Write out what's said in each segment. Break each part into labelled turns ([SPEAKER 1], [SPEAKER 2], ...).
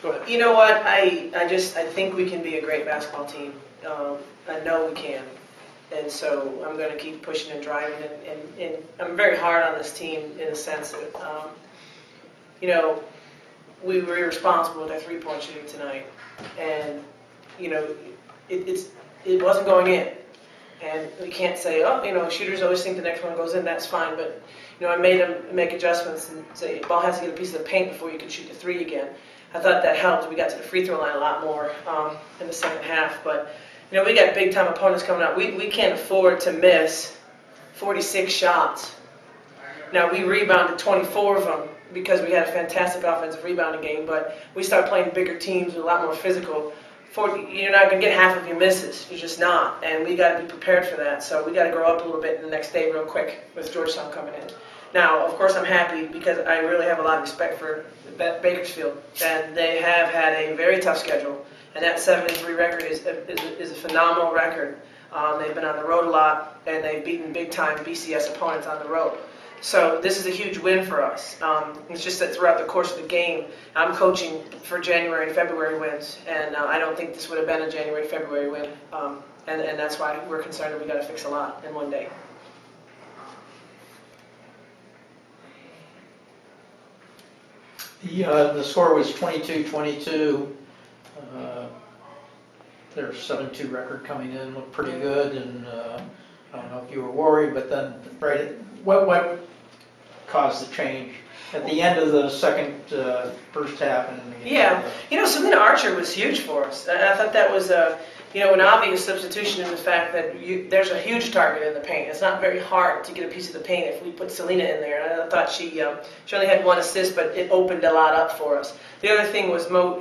[SPEAKER 1] Go ahead.
[SPEAKER 2] You know what? I think we can be a great basketball team. I know we can. And so I'm going to keep pushing and driving. And I'm very hard on this team in the sense that, we were irresponsible with our three-point shooting tonight. And, it wasn't going in. And we can't say, shooters always think the next one goes in, that's fine. But, I made them make adjustments and say, ball has to get a piece of the paint before you can shoot the three again. I thought that helped. We got to the free throw line a lot more in the second half. But, we got big-time opponents coming up. We can't afford to miss 46 shots. Now, we rebounded 24 of them because we had a fantastic offensive rebounding game, but we start playing bigger teams with a lot more physical. You're not going to get half of your misses. You're just not. And we got to be prepared for that. So we got to grow up a little bit in the next day real quick with Georgetown coming in. Now, of course, I'm happy because I really have a lot of respect for Bakersfield. And they have had a very tough schedule. And that 7-3 record is a phenomenal record. They've been on the road a lot, and they've beaten big-time BCS opponents on the road. So this is a huge win for us. It's just that throughout the course of the game, I'm coaching for January and February wins, and I don't think this would have been a January-February win, and that's why we're concerned that we got to fix a lot in one day.
[SPEAKER 1] The score was 22-22. Their 7-2 record coming in looked pretty good, and I don't know if you were worried, but then what caused the change at the end of the first half?
[SPEAKER 2] Yeah, Selena Archer was huge for us. I thought that was an obvious substitution in the fact that there's a huge target in the paint. It's not very hard to get a piece of the paint if we put Selena in there. I thought she only had one assist, but it opened a lot up for us. The other thing was Mo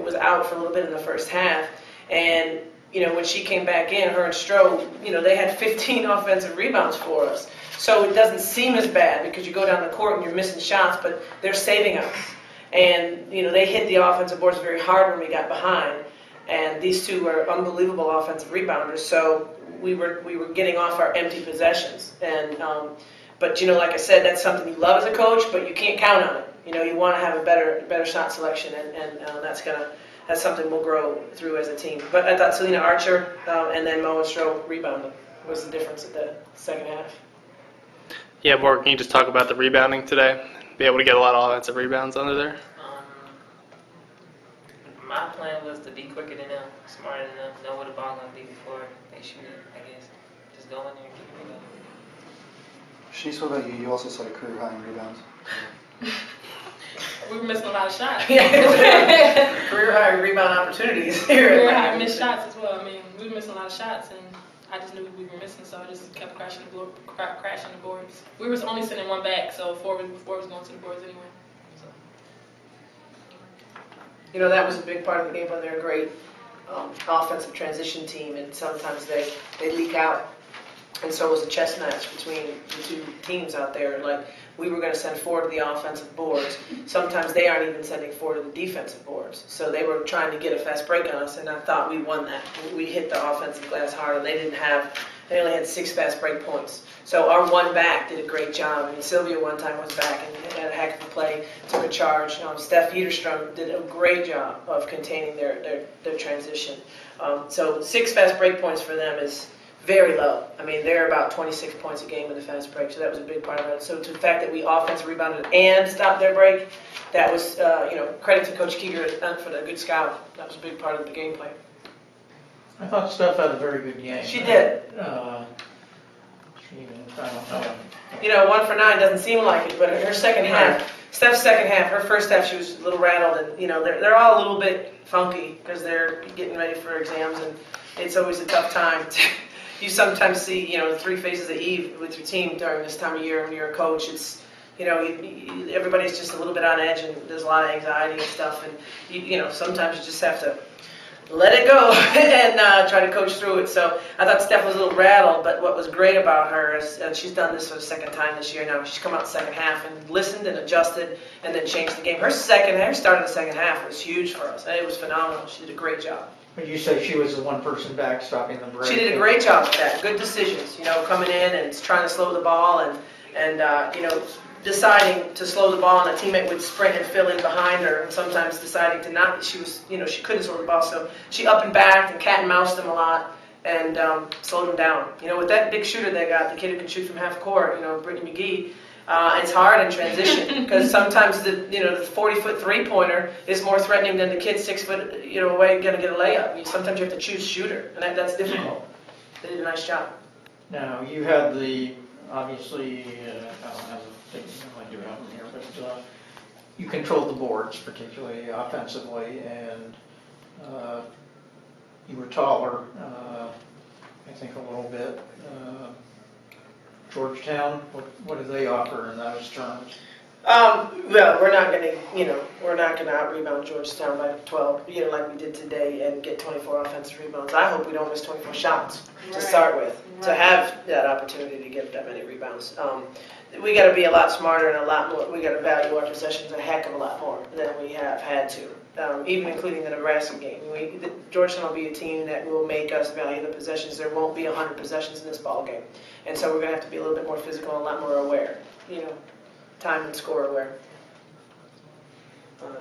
[SPEAKER 2] was out for a little bit in the first half, and when she came back in, her and Stroman, they had 15 offensive rebounds for us. So it doesn't seem as bad because you go down the court and you're missing shots, but they're saving us. And, they hit the offensive boards very hard when we got behind. And these two were unbelievable offensive rebounders. So we were getting off our empty possessions. And but, like I said, that's something you love as a coach, but you can't count on it. You want to have a better shot selection, and that's something we'll grow through as a team. But I thought Selena Archer and then Mo and Stroh rebounding was the difference at the second half.
[SPEAKER 3] Yeah, Morgan, can you just talk about the rebounding today? Be able to get a lot of offensive rebounds under there?
[SPEAKER 4] My plan was to be quicker than them, smarter than them, know where the ball going to be before they shoot it, I guess. Just go in there and keep it rebound.
[SPEAKER 5] Shenise, what about you? You also set a career high in rebounds.
[SPEAKER 6] We were missing a lot of shots.
[SPEAKER 2] Career high rebound opportunities here.
[SPEAKER 6] Career high missed shots as well. We were missing a lot of shots, and I just knew we were missing, so I just kept crashing the boards. We were only sending one back, so four was going to the boards anyway. So.
[SPEAKER 2] That was a big part of the game when they're a great offensive transition team, and sometimes they leak out. And so it was a chess match between the two teams out there. Like, we were going to send 4 to the offensive boards. Sometimes they aren't even sending 4 to the defensive boards. So they were trying to get a fast break on us, and I thought we won that. We hit the offensive glass hard, and they only had 6 fast break points. So our one back did a great job. Sylvia one time was back and had a heck of a play, took a charge. Steph Peterstrom did a great job of containing their transition. So 6 fast break points for them is very low. They're about 26 points a game in the fast break, so that was a big part of it. So to the fact that we offensive rebounded and stopped their break, that was, credit to Coach Keeger for the good scout. That was a big part of the game plan.
[SPEAKER 1] I thought Steph had a very good game.
[SPEAKER 2] She did.
[SPEAKER 1] I don't know.
[SPEAKER 2] 1 for 9 doesn't seem like it, but her second half, Steph's second half, her first half, she was a little rattled, and they're all a little bit funky because they're getting ready for exams, and it's always a tough time. You sometimes see, the 3 phases of Eve with your team during this time of year when you're a coach. It's, everybody's just a little bit on edge, and there's a lot of anxiety and stuff, and sometimes you just have to let it go and try to coach through it. So I thought Steph was a little rattled, but what was great about her is, and she's done this for the second time this year now, she's come out the second half and listened and adjusted and then changed the game. Her start of the second half was huge for us. It was phenomenal. She did a great job.
[SPEAKER 1] But you say she was the one person back stopping the break.
[SPEAKER 2] She did a great job with that. Good decisions, coming in and trying to slow the ball and deciding to slow the ball, and a teammate would sprint and fill in behind her, and sometimes deciding to not. She was, she couldn't slow the ball, so she up and backed and cat and moused them a lot and slowed them down. With that big shooter they got, the kid who can shoot from half court, Brittany McGee. It's hard in transition because sometimes the 40-foot three-pointer is more threatening than the kid 6 foot away going to get a layup. Sometimes you have to choose shooter, and that's difficult. They did a nice job.
[SPEAKER 1] Now, you had obviously, I don't have the thing, I do have them here, but you controlled the boards, particularly offensively, and you were taller, I think a little bit. Georgetown, what do they offer in those terms?
[SPEAKER 2] Well, we're not going to out-rebound Georgetown by 12, like we did today, and get 24 offensive rebounds. I hope we don't miss 24 shots to start with, to have that opportunity to get that many rebounds. We got to be a lot smarter and a lot more. We got to value our possessions a heck of a lot more than we have had to, even including the Nebraska game. Georgetown will be a team that will make us value the possessions. There won't be 100 possessions in this ball game, and so we're going to have to be a little bit more physical and a lot more aware. Time and score aware.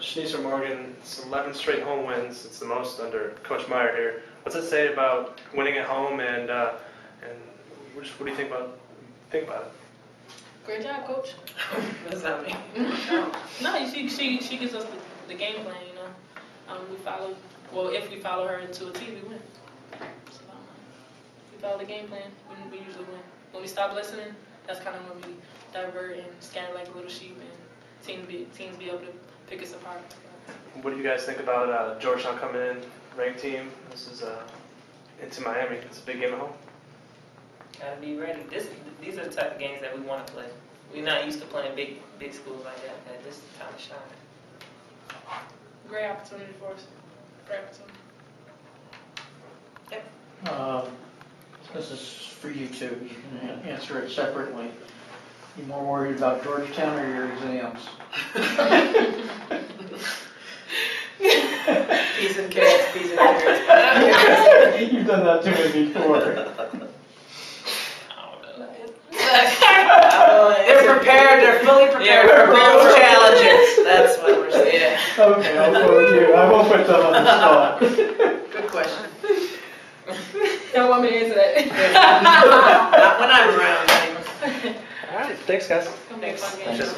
[SPEAKER 7] Shenise Morgan, it's 11 straight home wins. It's the most under Coach Meier here. What's it say about winning at home, and what do you think about it?
[SPEAKER 6] Great job, coach.
[SPEAKER 2] What does that mean?
[SPEAKER 6] No, she gives us the game plan, we follow, if we follow her to a T, we win. So, we follow the game plan, we usually win. When we stop listening, that's kind of when we divert and scatter like little sheep, and teams be able to pick us apart.
[SPEAKER 7] What do you guys think about Georgetown coming in, ranked team? This is into Miami. It's a big game at home.
[SPEAKER 4] Gotta be ready. These are the type of games that we want to play. We're not used to playing big schools like that. But this is the time to shine.
[SPEAKER 6] Great opportunity for us. Great opportunity.
[SPEAKER 1] This is for you two. You can answer it separately. You more worried about Georgetown or your exams?
[SPEAKER 2] Peas and carrots.
[SPEAKER 1] You've done that to me before.
[SPEAKER 2] They're prepared. They're fully prepared for both challenges. That's what we're saying.
[SPEAKER 1] Okay, I'll quote you. I won't put them on the spot.
[SPEAKER 2] Good question.
[SPEAKER 6] Don't want me to answer that.
[SPEAKER 2] Not when I'm around.
[SPEAKER 7] All right, thanks, guys.
[SPEAKER 6] Thanks.
[SPEAKER 2] Thanks.